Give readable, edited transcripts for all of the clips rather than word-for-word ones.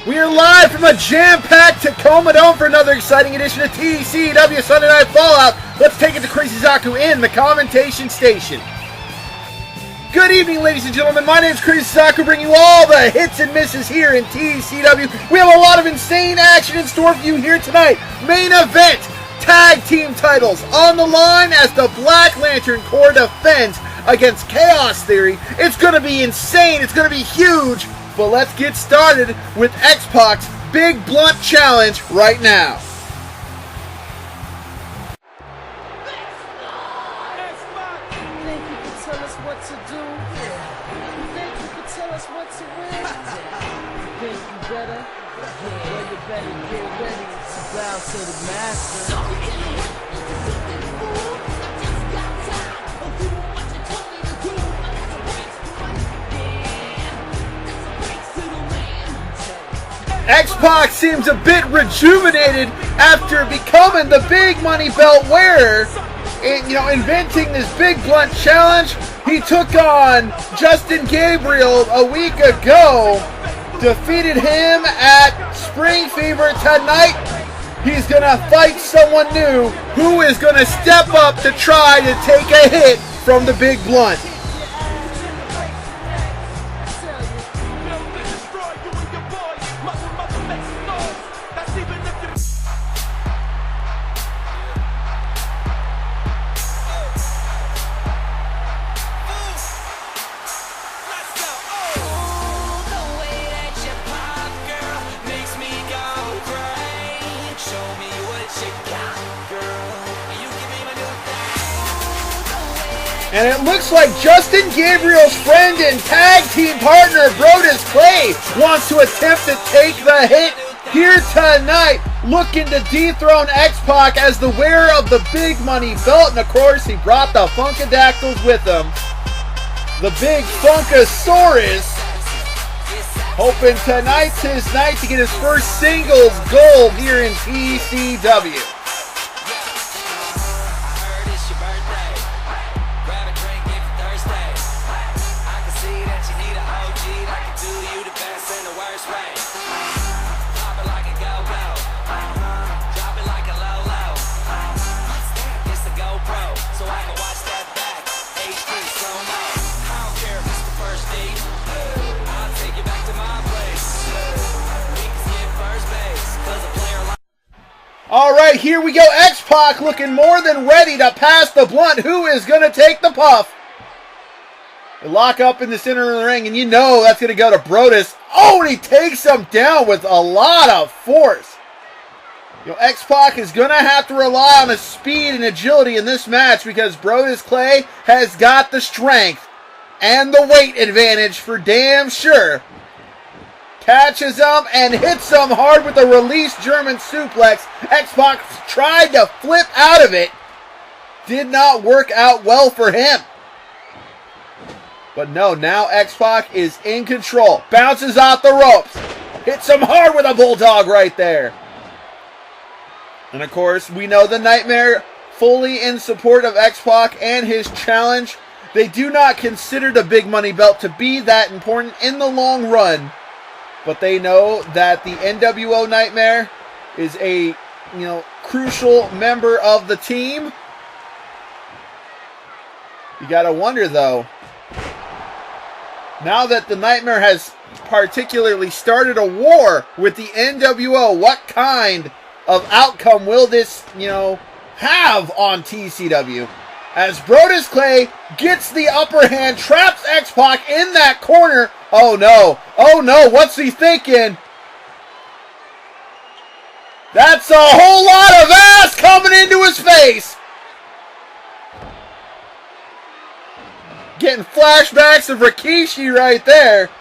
We are live from a jam-packed Tacoma Dome for another exciting edition of TCW Sunday Night Fallout. Let's take it to Crazy Zaku in the commentation station. Good evening, ladies and gentlemen. My name is Crazy Zaku, bringing you all the hits and misses here in TCW. We have a lot of insane action in store for you here tonight. Main event, tag team titles on the line as the Black Lantern Corps defends against Chaos Theory. It's going to be insane. It's going to be huge. But let's get started with X-Pac's Big Blunt Challenge right now. Think you can tell us what to do? Think you can tell us what to win? Think you better? Well, you better get ready to bow to the master. X-Pac seems a bit rejuvenated after becoming the big money belt wearer. And, inventing this Big Blunt Challenge. He took on Justin Gabriel a week ago, defeated him at Spring Fever tonight. He's going to fight someone new who is going to step up to try to take a hit from the Big Blunt. And it looks like Justin Gabriel's friend and tag team partner, Brodus Clay, wants to attempt to take the hit here tonight, looking to dethrone X-Pac as the wearer of the big money belt. And of course, he brought the Funkadactyls with him. The big Funkasaurus, hoping tonight's his night to get his first singles gold here in TCW. Alright, here we go. X-Pac looking more than ready to pass the blunt. Who is going to take the puff? They lock up in the center of the ring, and that's going to go to Brodus. Oh, and he takes him down with a lot of force. X-Pac is going to have to rely on his speed and agility in this match because Brodus Clay has got the strength and the weight advantage for damn sure. Catches him and hits him hard with a release German suplex. X-Pac tried to flip out of it. Did not work out well for him. But no, now X-Pac is in control. Bounces off the ropes. Hits him hard with a bulldog right there. And of course, we know the Nightmare fully in support of X-Pac and his challenge. They do not consider the big money belt to be that important in the long run. But they know that the NWO Nightmare is a, crucial member of the team. You gotta wonder, though, now that the Nightmare has particularly started a war with the NWO, what kind of outcome will this, have on TCW? As Brodus Clay gets the upper hand, traps X-Pac in that corner. Oh no, what's he thinking? That's a whole lot of ass coming into his face. Getting flashbacks of Rikishi right there.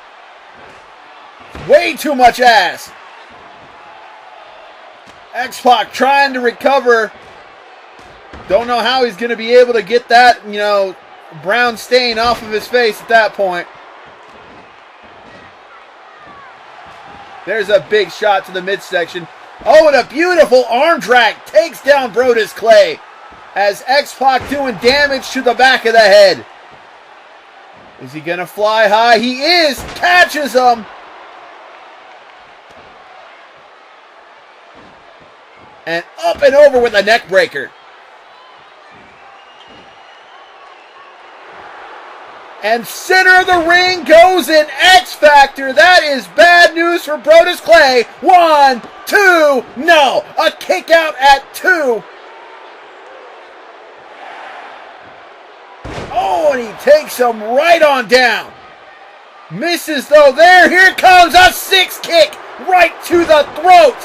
Way too much ass. X-Pac trying to recover. Don't know how he's going to be able to get that, brown stain off of his face at that point. There's a big shot to the midsection. Oh, and a beautiful arm drag takes down Brodus Clay as X-Pac doing damage to the back of the head. Is he going to fly high? He is. Catches him. And up and over with a neck breaker. And center of the ring goes an X Factor. That is bad news for Brodus Clay. 1, 2, no. A kick out at 2. Oh, and he takes him right on down. Misses though there. Here comes a 6 kick right to the throat.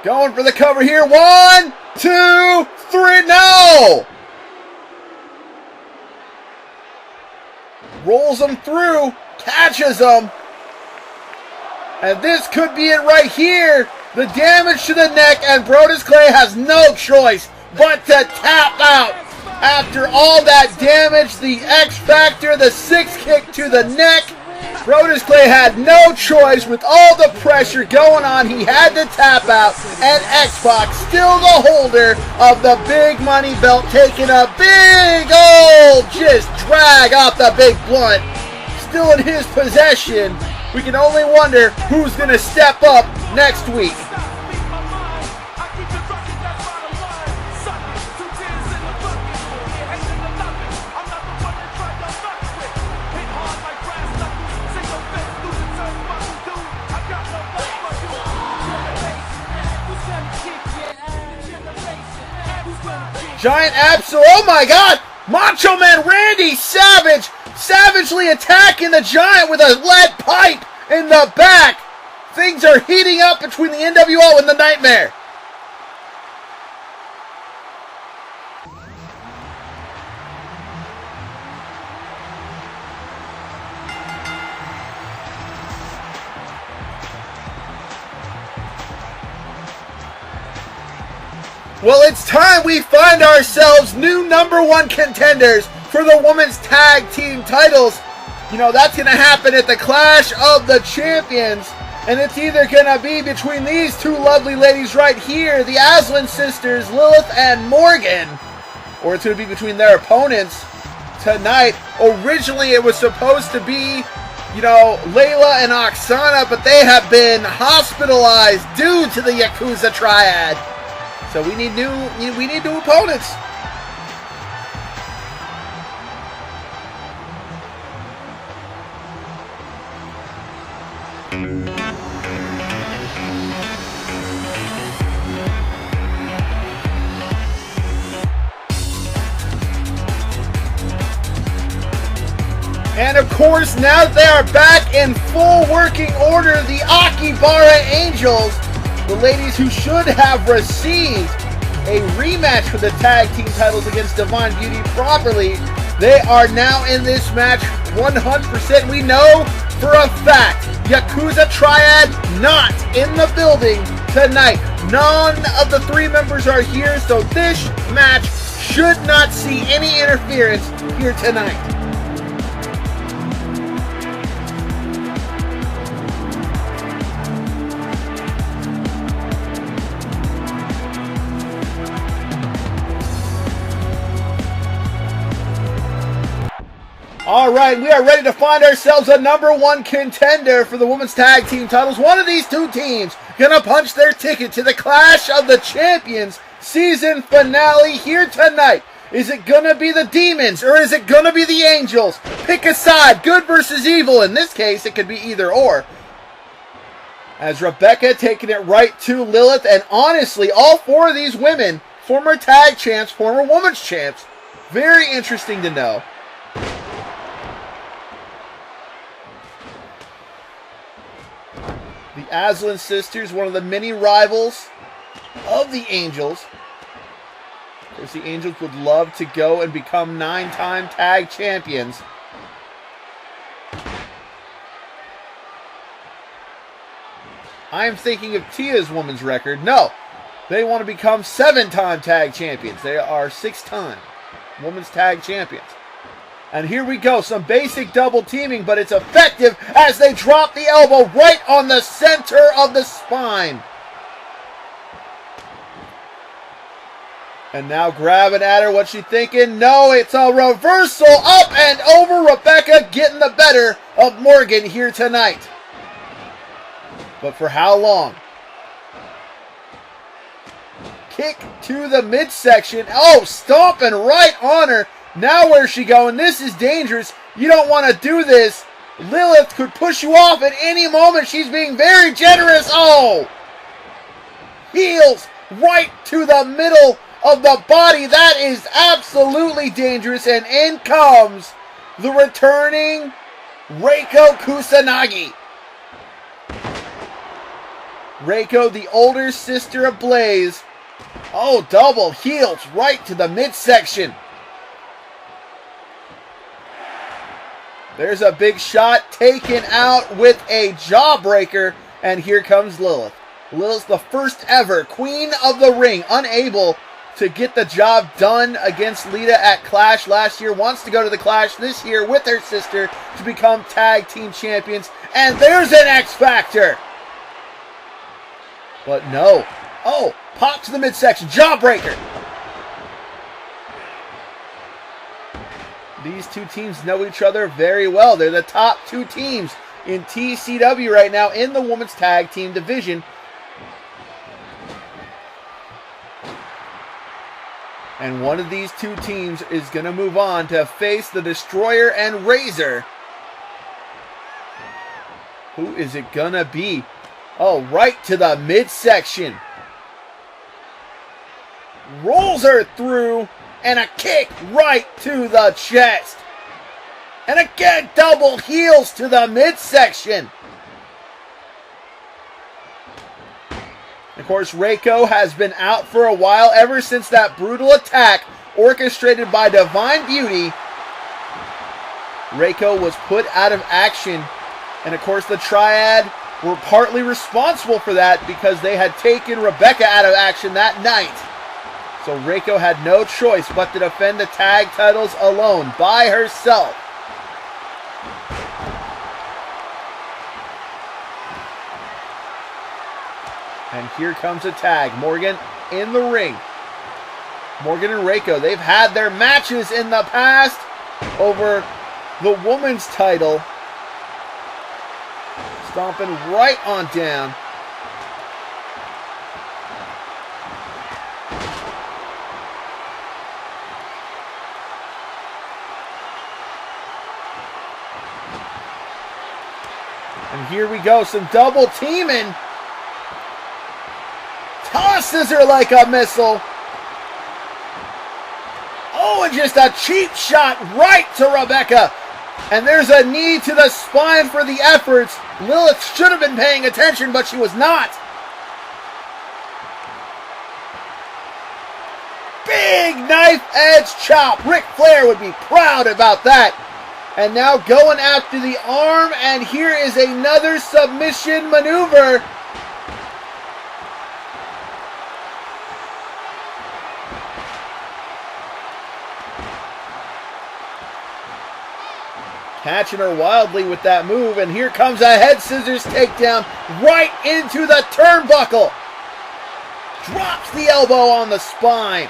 Going for the cover here. 1, 2, 3. No! Rolls him through. Catches him. And this could be it right here. The damage to the neck, and Brodus Clay has no choice but to tap out. After all that damage, the X Factor, the 6 kick to the neck. Brodus Clay had no choice. With all the pressure going on, he had to tap out. And X-Pac, still the holder of the big money belt, taking a big old just drag off the big blunt. Still in his possession. We can only wonder who's going to step up next week. Giant Absol, oh my God! Macho Man Randy Savage savagely attacking the Giant with a lead pipe in the back. Things are heating up between the NWO and the Nightmare. Well, it's time we find ourselves new #1 contenders for the women's tag team titles. You know, that's going to happen at the Clash of the Champions. And it's either going to be between these two lovely ladies right here, the Aslan sisters, Lilith and Morgan. Or it's going to be between their opponents tonight. Originally, it was supposed to be, you know, Layla and Oksana, but they have been hospitalized due to the Yakuza Triad. So we need new opponents. And of course, now that they are back in full working order, the Akibara Angels, the ladies who should have received a rematch for the tag team titles against Divine Beauty properly, they are now in this match 100%. We know for a fact, Yakuza Triad not in the building tonight. None of the 3 members are here, so this match should not see any interference here tonight. All right, we are ready to find ourselves a #1 contender for the women's tag team titles. One of these two teams gonna punch their ticket to the Clash of the Champions season finale here tonight. Is it gonna be the Demons or is it gonna be the Angels? Pick a side, good versus evil. In this case, it could be either or. As Rebecca taking it right to Lilith, and honestly, all 4 of these women, former tag champs, former women's champs. Very interesting to know. The Aslan sisters, one of the many rivals of the Angels. Of course, the Angels would love to go and become 9-time tag champions. I am thinking of Tia's women's record. No, they want to become 7-time tag champions. They are 6-time women's tag champions. And here we go, some basic double teaming, but it's effective as they drop the elbow right on the center of the spine. And now grabbing at her, what's she thinking? No, it's a reversal, up and over. Rebecca getting the better of Morgan here tonight. But for how long? Kick to the midsection. Oh, stomping right on her. Now where's she going? This is dangerous. You don't want to do this. Lilith could push you off at any moment. She's being very generous. Oh! Heels right to the middle of the body. That is absolutely dangerous. And in comes the returning Reiko Kusanagi. Reiko, the older sister of Blaze. Oh, double heels right to the midsection. There's a big shot taken out with a jawbreaker. And here comes Lilith. Lilith's the first ever Queen of the Ring, unable to get the job done against Lita at Clash last year. Wants to go to the Clash this year with her sister to become tag team champions. And there's an X Factor. But no. Oh, pop to the midsection. Jawbreaker. These two teams know each other very well. They're the top two teams in TCW right now in the women's tag team division. And one of these two teams is going to move on to face the Destroyer and Razor. Who is it going to be? Oh, right to the midsection. Rolls her through. And a kick right to the chest. And again, double heels to the midsection. Of course, Reiko has been out for a while, ever since that brutal attack orchestrated by Divine Beauty. Reiko was put out of action. And of course, the Triad were partly responsible for that because they had taken Rebecca out of action that night. So Reiko had no choice but to defend the tag titles alone, by herself. And here comes a tag. Morgan in the ring. Morgan and Reiko, they've had their matches in the past over the women's title. Stomping right on down. And here we go, some double teaming. Tosses her like a missile. Oh, and just a cheap shot right to Rebecca. And there's a knee to the spine for the efforts. Lilith should have been paying attention, but she was not. Big knife edge chop. Ric Flair would be proud about that. And now going after the arm, and here is another submission maneuver. Catching her wildly with that move, and here comes a head scissors takedown right into the turnbuckle. Drops the elbow on the spine.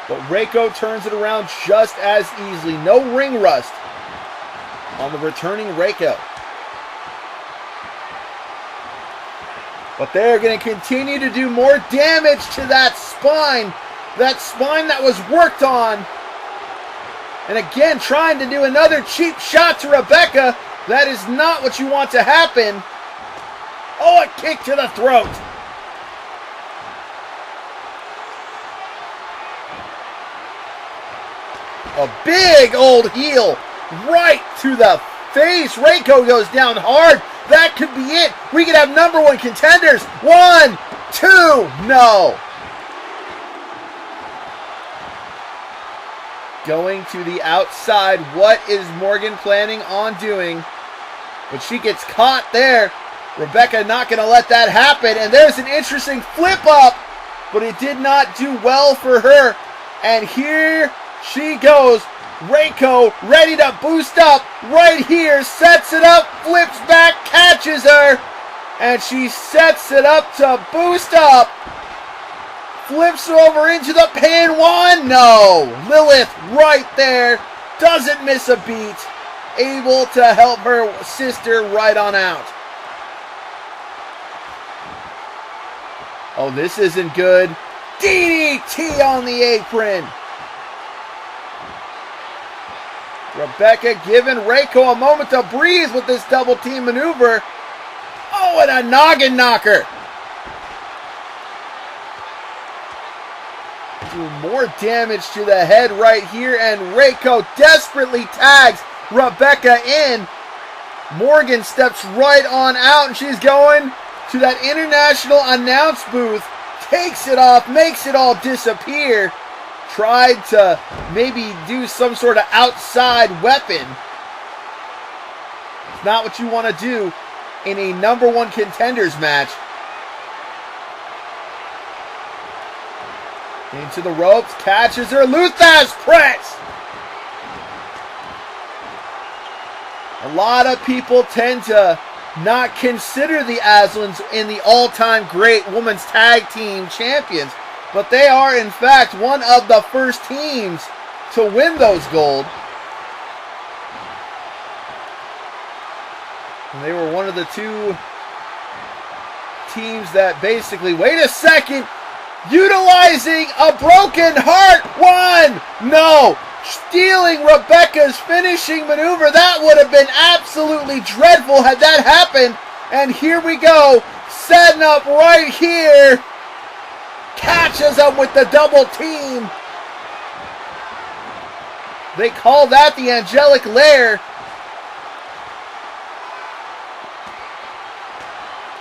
But Reiko turns it around just as easily. No ring rust on the returning Reiko. But they're going to continue to do more damage to that spine. That spine that was worked on. And again, trying to do another cheap shot to Rebecca. That is not what you want to happen. Oh, a kick to the throat. A big old heel right to the face. Reiko goes down hard. That could be it. We could have #1 contenders. 1, 2, no. Going to the outside. What is Morgan planning on doing? But she gets caught there. Rebecca not going to let that happen. And there's an interesting flip up. But it did not do well for her. And here she goes. Reiko ready to boost up right here. Sets it up. Flips back. Catches her. And she sets it up to boost up. Flips her over into the pin. 1. No. Lilith right there. Doesn't miss a beat. able to help her sister right on out. Oh, this isn't good. DDT on the apron. Rebecca giving Reiko a moment to breathe with this double team maneuver. Oh, and a noggin knocker. Doing more damage to the head right here, and Reiko desperately tags Rebecca in. Morgan steps right on out, and she's going to that international announce booth, takes it off, makes it all disappear. Tried to maybe do some sort of outside weapon. It's not what you want to do in a #1 contenders match. Into the ropes, catches her, Luthez press. A lot of people tend to not consider the Aslins in the all-time great women's tag team champions, but they are in fact one of the first teams to win those gold. And they were one of the two teams that basically, wait a second, utilizing a broken heart. One, no, stealing Rebecca's finishing maneuver. That would have been absolutely dreadful had that happened. And here we go, setting up right here. Catches them with the double team. They call that the angelic lair.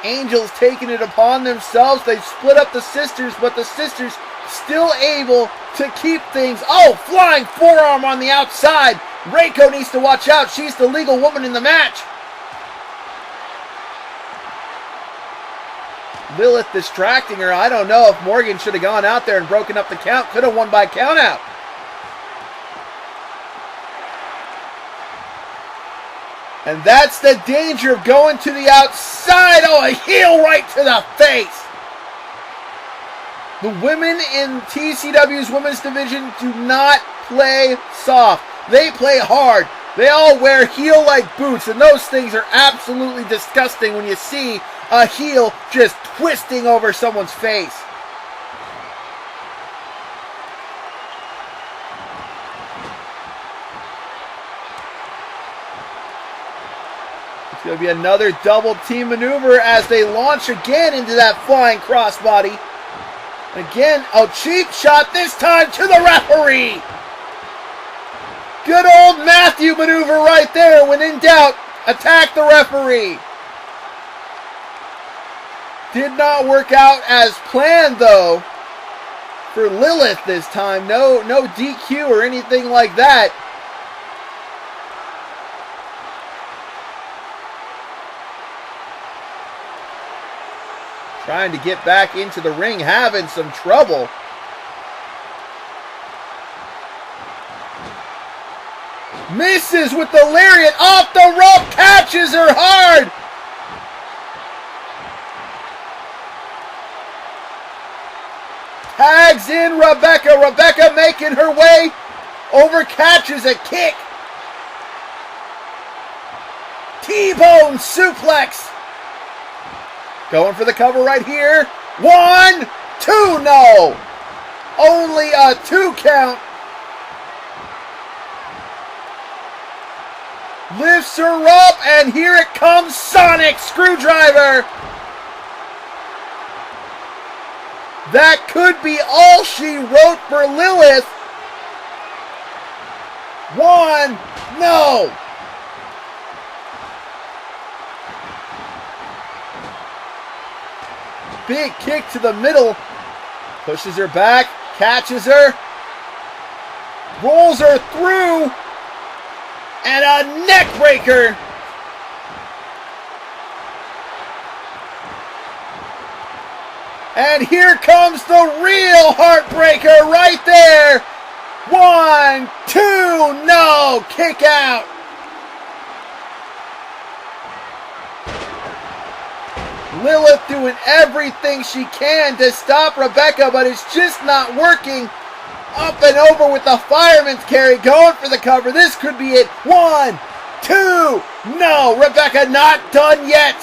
Angels taking it upon themselves. They split up the sisters, but the sisters still able to keep things. Oh, flying forearm on the outside. Reiko needs to watch out. She's the legal woman in the match. Lilith distracting her. I don't know if Morgan should have gone out there and broken up the count. Could have won by count out. And that's the danger of going to the outside. Oh, a heel right to the face. The women in TCW's women's division do not play soft. They play hard. They all wear heel-like boots, and those things are absolutely disgusting when you see a heel just twisting over someone's face. It's going to be another double team maneuver as they launch again into that flying crossbody. Again, a cheap shot, this time to the referee. Good old Matthew maneuver right there. When in doubt, attack the referee. Did not work out as planned, though, for Lilith this time. No DQ or anything like that. Trying to get back into the ring, having some trouble. Misses with the lariat, off the rope, catches her hard. Tags in Rebecca. Rebecca making her way over, catches a kick. T-bone suplex. Going for the cover right here. 1, 2, no. Only a 2 count. Lifts her up, and here it comes, Sonic Screwdriver. That could be all she wrote for Lilith. 1, no. Big kick to the middle. Pushes her back, catches her, rolls her through, and a neck breaker. And here comes the real heartbreaker right there. 1, 2, no, kick out. Lilith doing everything she can to stop Rebecca, but it's just not working. Up and over with the fireman's carry, going for the cover. This could be it. 1, 2. No, Rebecca not done yet.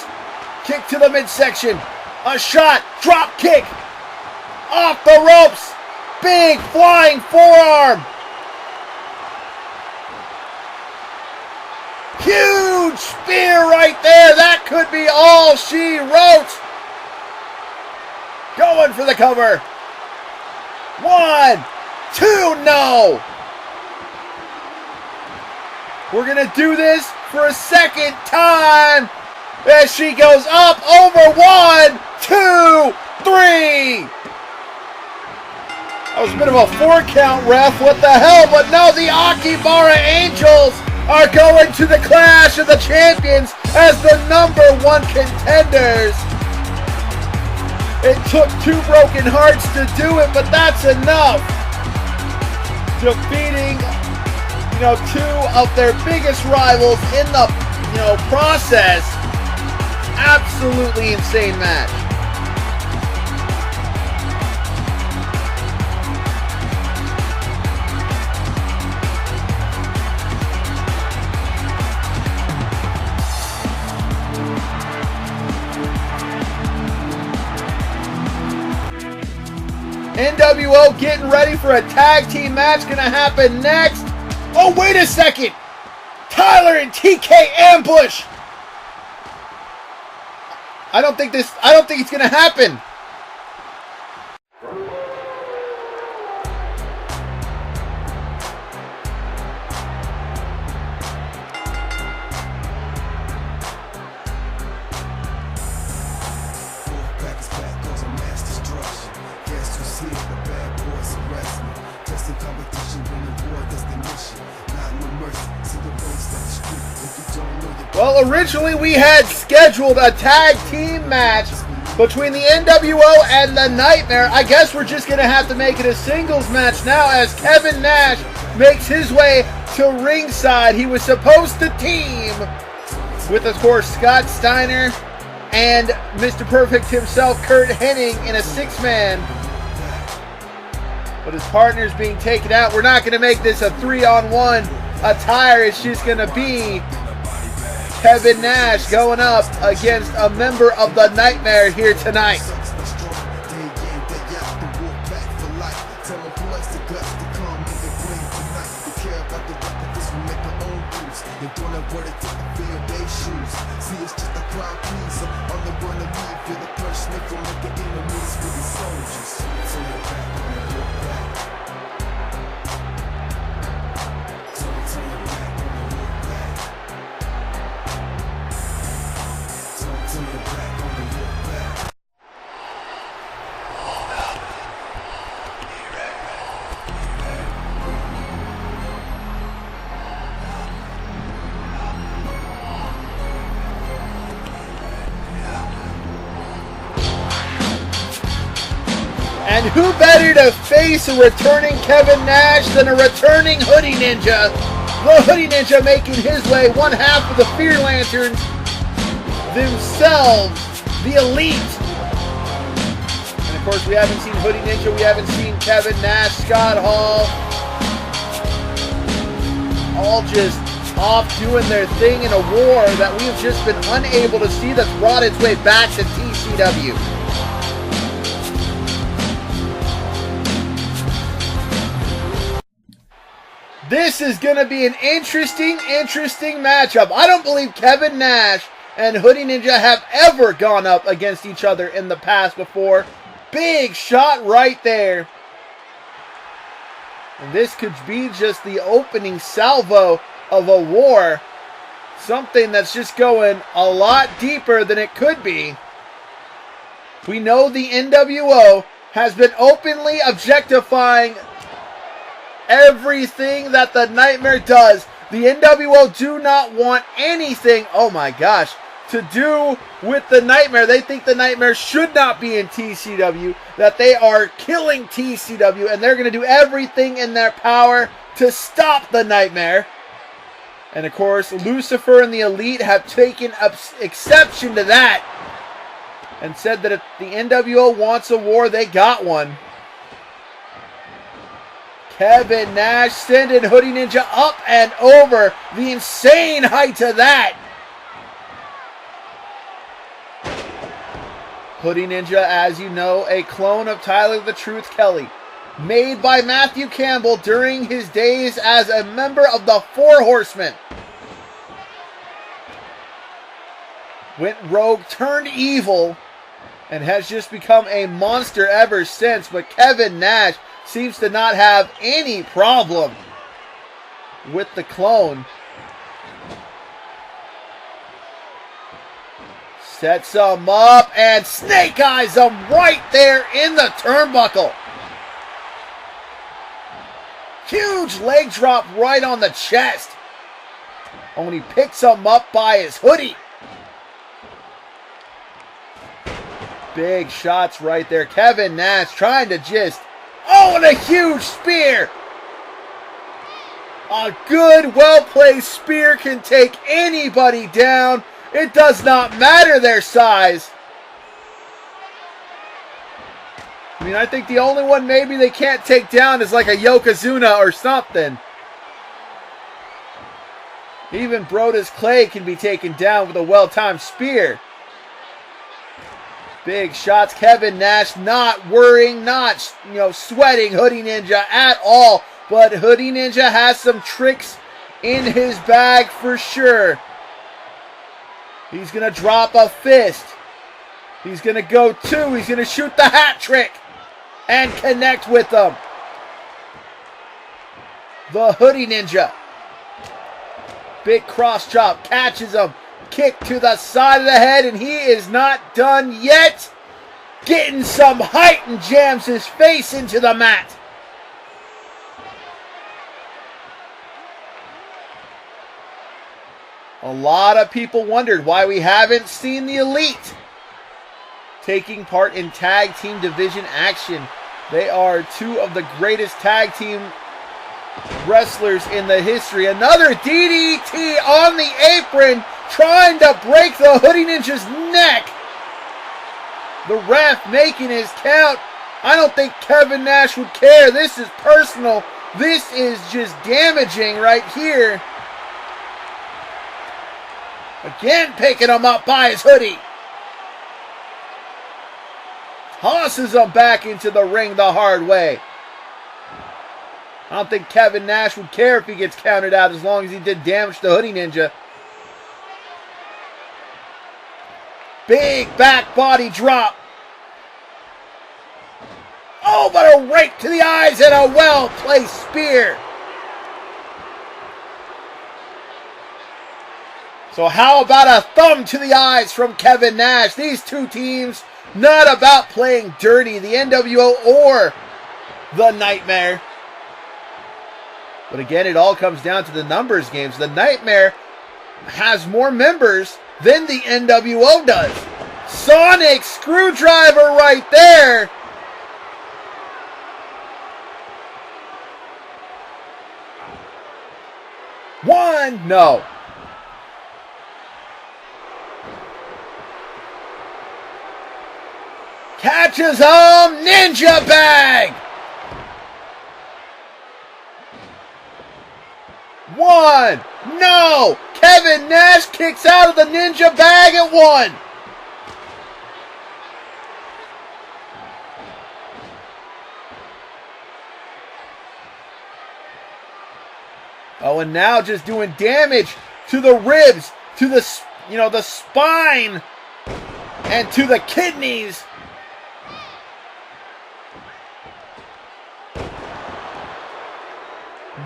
Kick to the midsection. A shot. Drop kick. Off the ropes. Big flying forearm. Huge spear right there. That could be all she wrote. Going for the cover. 1, 2, no. We're going to do this for a second time. As she goes up over 1, 2, 3. That was a bit of a 4 count, ref. What the hell? But no, the Akibara Angels are going to the Clash of the Champions as the #1 contenders. It took 2 broken hearts to do it, but that's enough. Defeating, 2 of their biggest rivals in the, process. Absolutely insane match. NWO getting ready for a tag team match. Gonna happen next. Oh, wait a second. Tyler and TK ambush. I don't think it's gonna happen. Well, originally we had scheduled a tag team match between the NWO and the Nightmare. I guess we're just going to have to make it a singles match now as Kevin Nash makes his way to ringside. He was supposed to team with, of course, Scott Steiner and Mr. Perfect himself, Kurt Hennig, in a 6-man. But his partner's being taken out. We're not going to make this a 3-on-1 attire. It's just going to be Kevin Nash going up against a member of the Nightmare here tonight. And who better to face a returning Kevin Nash than a returning Hoodie Ninja? The Hoodie Ninja making his way, one half of the Fear Lanterns themselves, the Elite. And of course, we haven't seen Hoodie Ninja, we haven't seen Kevin Nash, Scott Hall, all just off doing their thing in a war that we've just been unable to see that's brought its way back to TCW. This is going to be an interesting matchup. I don't believe Kevin Nash and Hoodie Ninja have ever gone up against each other in the past before. Big shot right there. And this could be just the opening salvo of a war. Something that's just going a lot deeper than it could be. We know the NWO has been openly objectifying everything that the Nightmare does. The NWO do not want anything, oh my gosh, to do with the Nightmare. They think the Nightmare should not be in TCW, that they are killing TCW, and they're going to do everything in their power to stop the Nightmare. And of course, Lucifer and the Elite have taken exception to that and said that if the NWO wants a war, they got one. Kevin Nash sending Hoodie Ninja up and over. The insane height of that. Hoodie Ninja, as you know, a clone of Tyler the Truth Kelly. Made by Matthew Campbell during his days as a member of the Four Horsemen. Went rogue, turned evil, and has just become a monster ever since. But Kevin Nash seems to not have any problem with the clone. Sets him up and snake eyes him right there in the turnbuckle. Huge leg drop right on the chest. Only picks him up by his hoodie. Big shots right there. Kevin Nash trying to just... Oh, and a huge spear. A good, well-placed spear can take anybody down. It does not matter their size. I mean, I think the only one maybe they can't take down is like a Yokozuna or something. Even Brodus Clay can be taken down with a well-timed spear. Big shots. Kevin Nash not worrying, not sweating Hoodie Ninja at all. But Hoodie Ninja has some tricks in his bag for sure. He's going to drop a fist. He's going to go two. He's going to shoot the hat trick and connect with them. The Hoodie Ninja. Big cross chop. Catches him. Kick to the side of the head, and he is not done yet. Getting some height and jams his face into the mat. A lot of people wondered why we haven't seen the Elite taking part in tag team division action. They are two of the greatest tag team wrestlers in the history. Another DDT on the apron, trying to break the Hoodie Ninja's neck. The ref making his count. I don't think Kevin Nash would care. This is personal. This is just damaging right here. Again, picking him up by his hoodie. Tosses him back into the ring the hard way. I don't think Kevin Nash would care if he gets counted out as long as he did damage to Hoodie Ninja. Big back body drop. Oh, but a right to the eyes and a well-placed spear. So how about a thumb to the eyes from Kevin Nash? These two teams not about playing dirty, the NWO or the Nightmare. But again, it all comes down to the numbers games. The Nightmare has more members than the NWO does. Sonic screwdriver right there. One, no. Catches him, ninja bag. One, no. Kevin Nash kicks out of the ninja bag at one. Oh, and now just doing damage to the ribs, to the, the spine, and to the kidneys.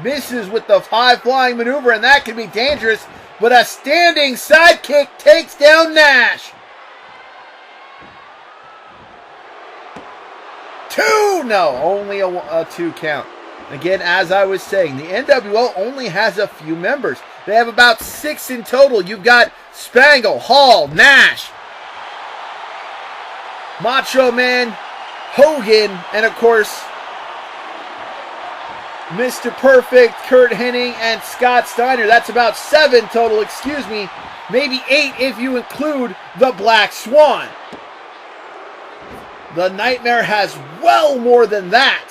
Misses with the high-flying maneuver, and that can be dangerous. But a standing sidekick takes down Nash. Two! No, only a two count. Again, as I was saying, the NWO only has a few members. They have about 6 in total. You've got Spangle, Hall, Nash, Macho Man, Hogan, and of course, Mr. Perfect, Kurt Hennig, and Scott Steiner. That's about 7 total, excuse me. Maybe 8 if you include the Black Swan. The Nightmare has well more than that.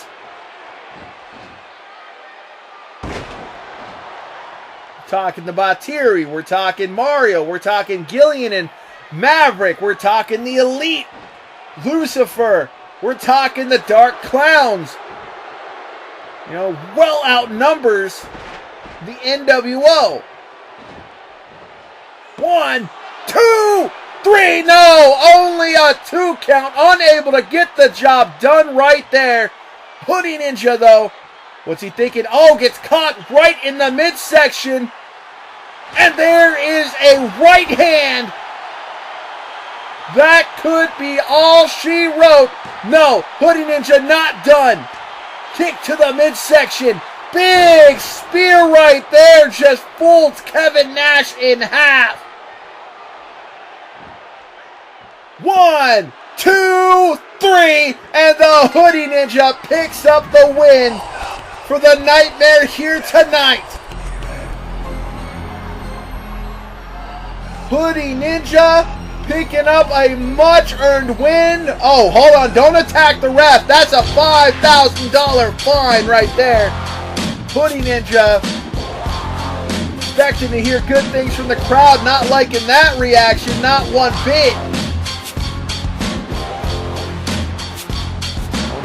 talking the Batiri. We're talking Mario. We're talking Gillian and Maverick. We're talking the Elite. Lucifer. We're talking the Dark Clowns. You know, well outnumbers the NWO. 1, 2, 3. No, only a 2 count. Unable to get the job done right there. Hoodie Ninja, though. What's he thinking? Oh, gets caught right in the midsection. And there is a right hand. That could be all she wrote. No, Hoodie Ninja not done. Kick to the midsection. Big spear right there. Just folds Kevin Nash in half. 1, 2, 3. And the Hoodie Ninja picks up the win for the Nightmare here tonight. Hoodie Ninja picking up a much-earned win. Oh, hold on. Don't attack the ref. That's a $5,000 fine right there. Hoodie Ninja expecting to hear good things from the crowd. Not liking that reaction. Not one bit.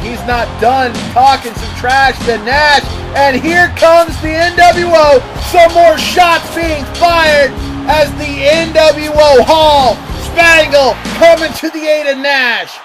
He's not done talking some trash to Nash. And here comes the NWO. Some more shots being fired as the NWO Hall Spangle coming to the aid of Nash.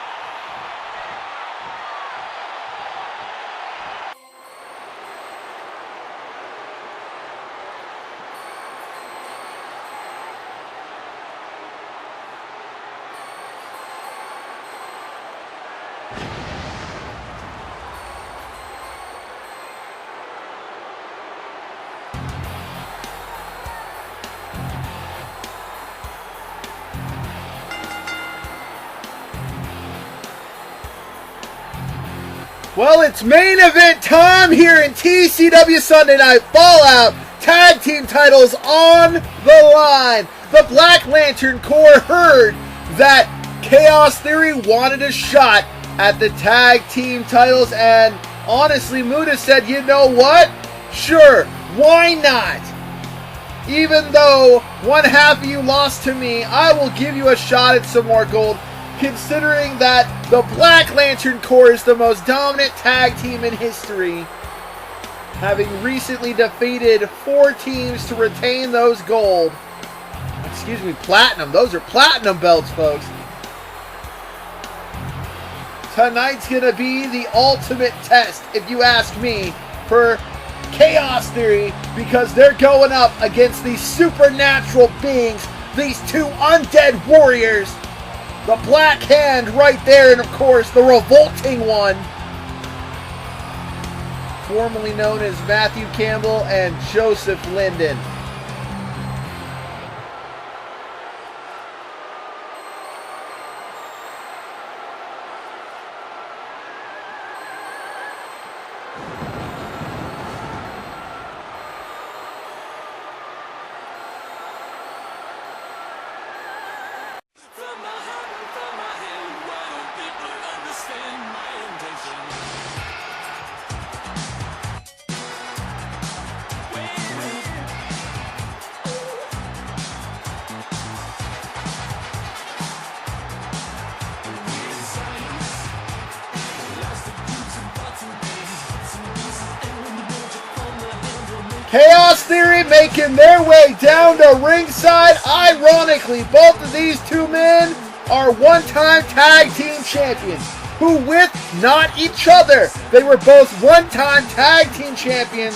Well, it's main event time here in TCW Sunday Night Fallout. Tag team titles on the line. The Black Lantern Corps heard that Chaos Theory wanted a shot at the tag team titles, and honestly, Muda said, you know what? Sure, why not? Even though one half of you lost to me, I will give you a shot at some more gold. Considering that the Black Lantern Corps is the most dominant tag team in history, having recently defeated 4 teams to retain those gold. Excuse me, platinum. Those are platinum belts, folks. Tonight's going to be the ultimate test, if you ask me, for Chaos Theory, because they're going up against these supernatural beings, these 2 undead warriors. The Black Hand right there, and of course, the revolting one, formerly known as Matthew Campbell and Joseph Linden. Chaos Theory making their way down to ringside. Ironically, both of these 2 men are one-time tag team champions who, with not each other, they were both one-time tag team champions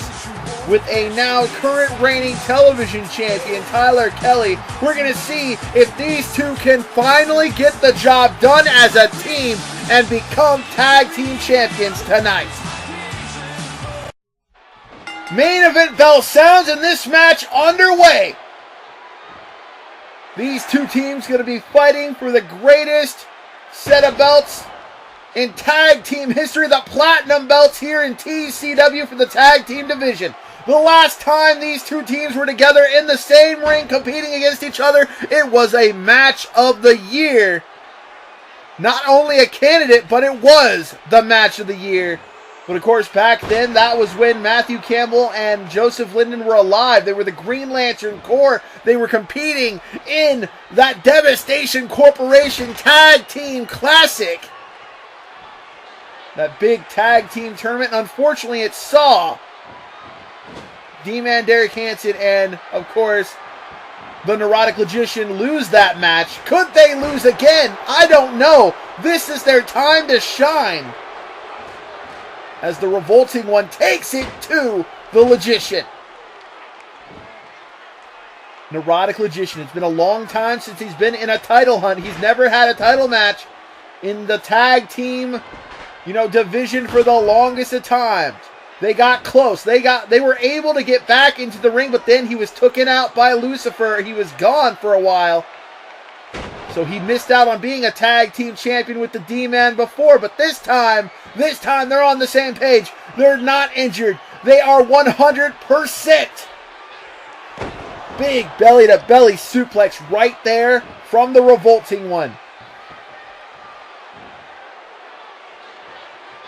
with a now current reigning television champion, Tyler Kelly. We're going to see if these 2 can finally get the job done as a team and become tag team champions tonight. Main event bell sounds and this match underway. These 2 teams going to be fighting for the greatest set of belts in tag team history, the platinum belts here in TCW for the tag team division. The last time these 2 teams were together in the same ring competing against each other, it was a match of the year. Not only a candidate, but it was the match of the year. But of course, back then, that was when Matthew Campbell and Joseph Linden were alive. They were the Green Lantern Corps. They were competing in that Devastation Corporation Tag Team Classic. That big tag team tournament. Unfortunately, it saw D-Man Derek Hansen and, of course, the Neurotic Logician lose that match. Could they lose again? I don't know. This is their time to shine, as the Revolting One takes it to the Logician. Neurotic Logician. It's been a long time since he's been in a title hunt. He's never had a title match in the tag team, division for the longest of times. They got close. They were able to get back into the ring, but then he was taken out by Lucifer. He was gone for a while. So he missed out on being a tag team champion with the D-Man before. But this time they're on the same page. They're not injured. They are 100%. Big belly-to-belly suplex right there from the Revolting One.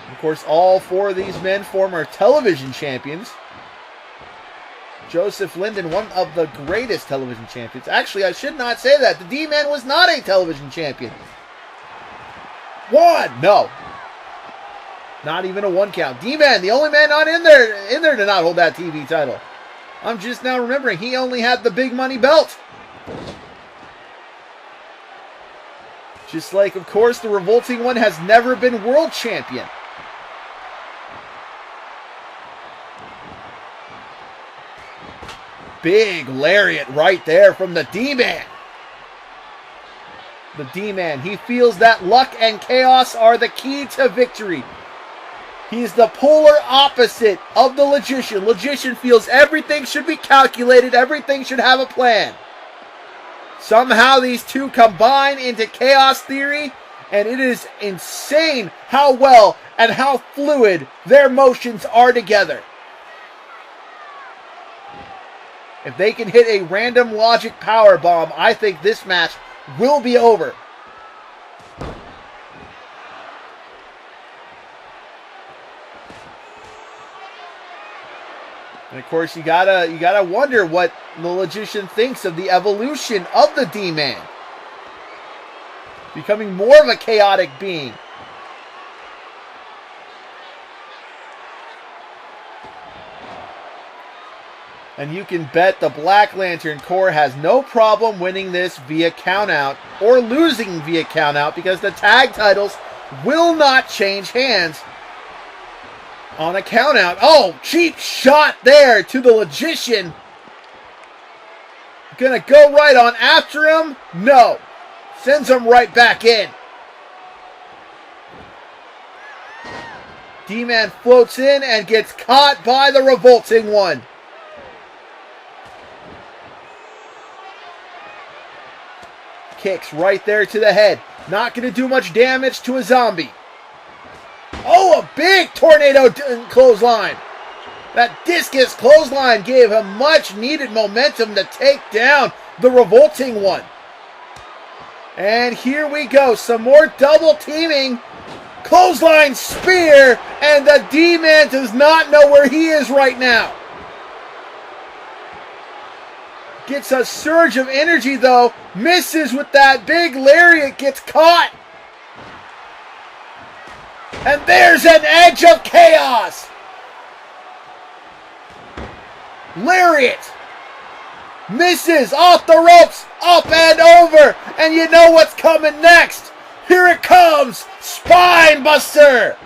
Of course, all four of these men, former television champions. Joseph Linden, one of the greatest television champions. Actually, I should not say that. The D-Man was not a television champion. No. Not even a 1 count. D-Man, the only man not in there to not hold that TV title. I'm just now remembering he only had the big money belt. Just like, of course, the Revolting One has never been world champion. Big lariat right there from the D-Man. The D-Man, he feels that luck and chaos are the key to victory. He's the polar opposite of the Logician. Logician feels everything should be calculated, everything should have a plan. Somehow these two combine into chaos theory, and it is insane how well and how fluid their motions are together. If they can hit a random logic power bomb, I think this match will be over. And of course, you gotta wonder what the Logician thinks of the evolution of the D-Man, becoming more of a chaotic being. And you can bet the Black Lantern Corps has no problem winning this via countout or losing via countout, because the tag titles will not change hands on a countout. Oh, cheap shot there to the Logician. Gonna go right on after him? No. Sends him right back in. D-Man floats in and gets caught by the Revolting One. Kicks right there to the head. Not going to do much damage to a zombie. Oh, a big tornado clothesline. That discus clothesline gave him much needed momentum to take down the Revolting One. And here we go. Some more double teaming. Clothesline spear. And the D-Man does not know where he is right now. Gets a surge of energy though. Misses with that big lariat. Gets caught. And there's an edge of chaos. Lariat. Misses off the ropes. Up and over. And you know what's coming next. Here it comes. Spine Buster.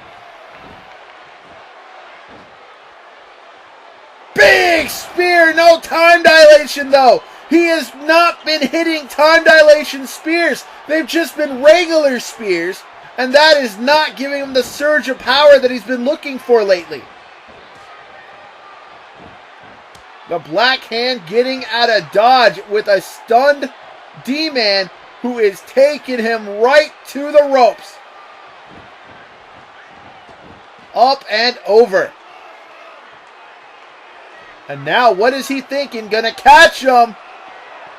Big spear, no time dilation though. He has not been hitting time dilation spears. They've just been regular spears, and that is not giving him the surge of power that he's been looking for lately. The Black Hand getting out of dodge with a stunned D-Man who is taking him right to the ropes. Up and over. And now, what is he thinking? Gonna catch him.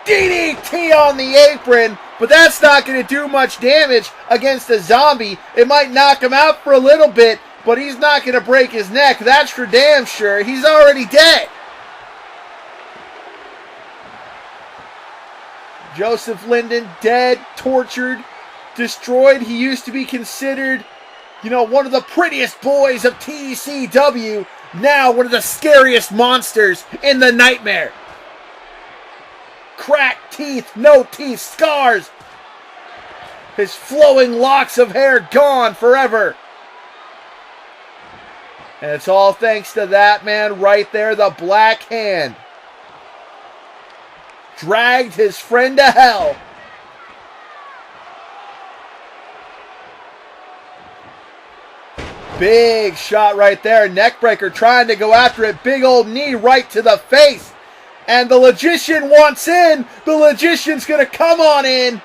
DDT on the apron. But that's not going to do much damage against a zombie. It might knock him out for a little bit. but he's not going to break his neck. That's for damn sure. He's already dead. Joseph Linden, dead, tortured, destroyed. He used to be considered, one of the prettiest boys of TCW. Now one of the scariest monsters in the nightmare. Cracked teeth, no teeth, scars. His flowing locks of hair gone forever. And it's all thanks to that man right there, the Black Hand. Dragged his friend to hell. Big shot right there. Neckbreaker trying to go after it. Big old knee right to the face. And the Logician wants in. The Logician's going to come on in.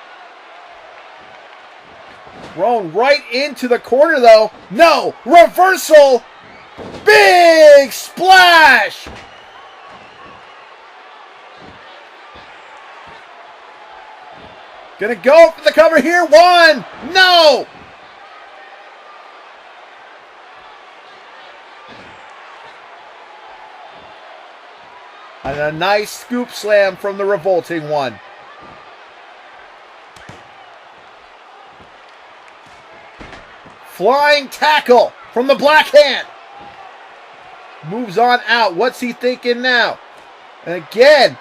Thrown right into the corner though. No. Reversal. Big splash. Gonna go for the cover here. One. No. And a nice scoop slam from the Revolting One. Flying tackle from the Black Hand. Moves on out. What's he thinking now? And again,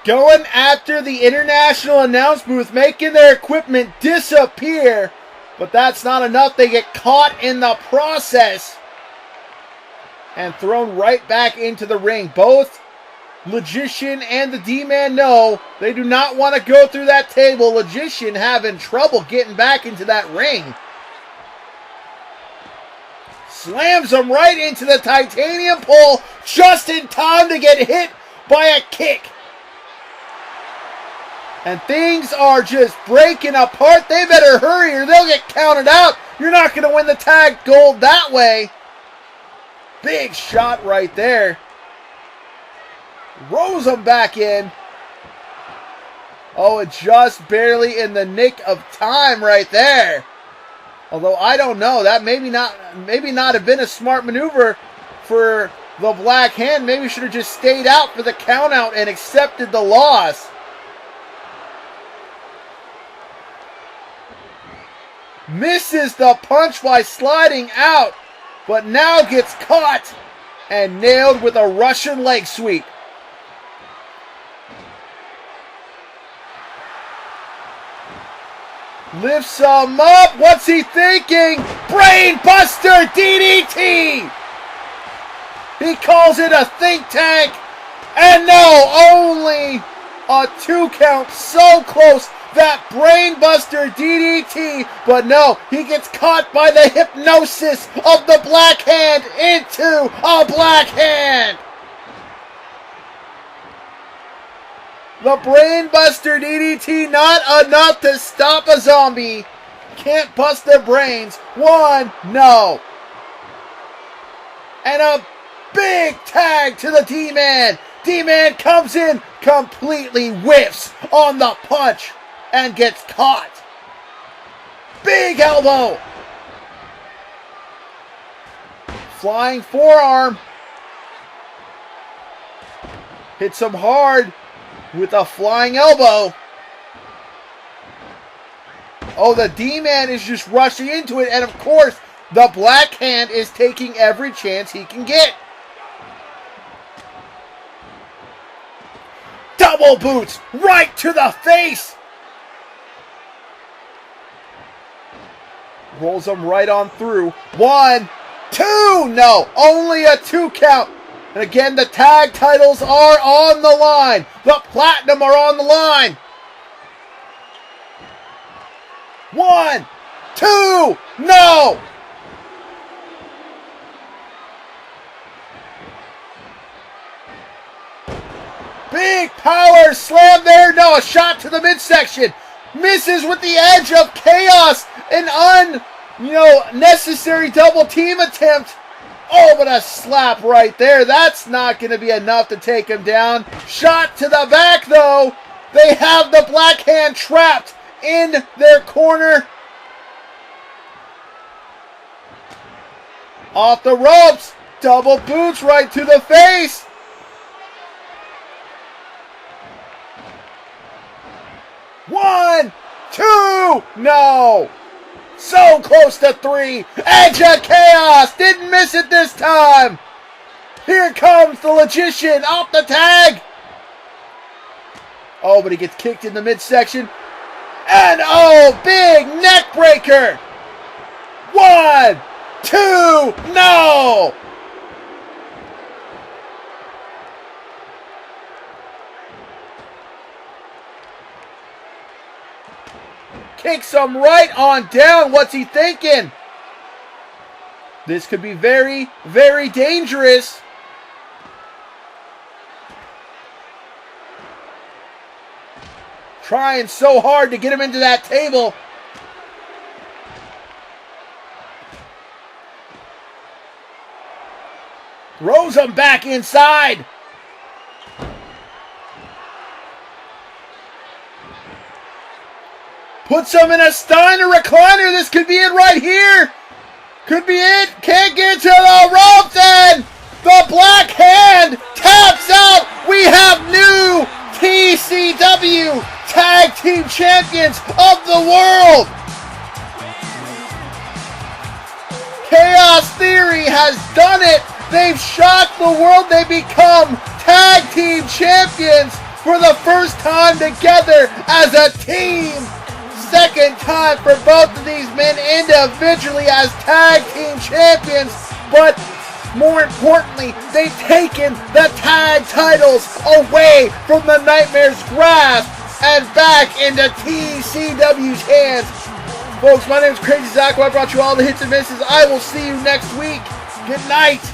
going after the international announce booth, making their equipment disappear. But that's not enough. They get caught in the process. And thrown right back into the ring. Both Logician and the D-Man know they do not want to go through that table. Logician having trouble getting back into that ring. Slams him right into the titanium pole just in time to get hit by a kick. And things are just breaking apart. They better hurry or they'll get counted out. You're not going to win the tag gold that way. Big shot right there. Rolls him back in. Oh, just barely in the nick of time right there. Although I don't know, that maybe not have been a smart maneuver for the Black Hand. Maybe should have just stayed out for the count out and accepted the loss. Misses the punch by sliding out, but now gets caught and nailed with a Russian leg sweep. Lifts him up. What's he thinking? Brain Buster DDT. He calls it a think tank. And no, only a 2 count. So close. That Brain Buster DDT. But no, he gets caught by the hypnosis of the Black Hand into a Black Hand. The Brain Buster DDT, not enough to stop a zombie. Can't bust their brains. One, no. And a big tag to the D-Man. D-Man comes in, completely whiffs on the punch and gets caught. Big elbow. Flying forearm. Hits him hard with a flying elbow. Oh, the D-Man is just rushing into it. And of course, the Black Hand is taking every chance he can get. Double boots right to the face. Rolls him right on through. 1, 2. No, only a 2 count. And again, the tag titles are on the line. The Platinum are on the line. 1, 2, no! Big power slam there. No, a shot to the midsection. Misses with the edge of chaos. An unnecessary double team attempt. Oh, but a slap right there. That's not going to be enough to take him down. Shot to the back, though. They have the Black Hand trapped in their corner. Off the ropes. Double boots right to the face. One, two, no. So close to three. Edge of Chaos. Didn't miss it this time. Here comes the Logician off the tag. Oh, but he gets kicked in the midsection. And oh, big neck breaker. One, two, no. Kicks him right on down. What's he thinking? This could be very, very dangerous. Trying so hard to get him into that table. Throws him back inside. Puts him in a Steiner recliner. This could be it right here. Could be it. Can't get to the ropes, and the Black Hand taps out. We have new TCW Tag Team Champions of the world. Chaos Theory has done it. They've shocked the world. They become Tag Team Champions for the first time together as a team. Second time for both of these men individually as Tag Team Champions, but more importantly, they've taken the tag titles away from the Nightmare's grasp and back into TCW's hands. Folks, my name is Crazy Zacho. I brought you all the hits and misses. I will see you next week. Good night.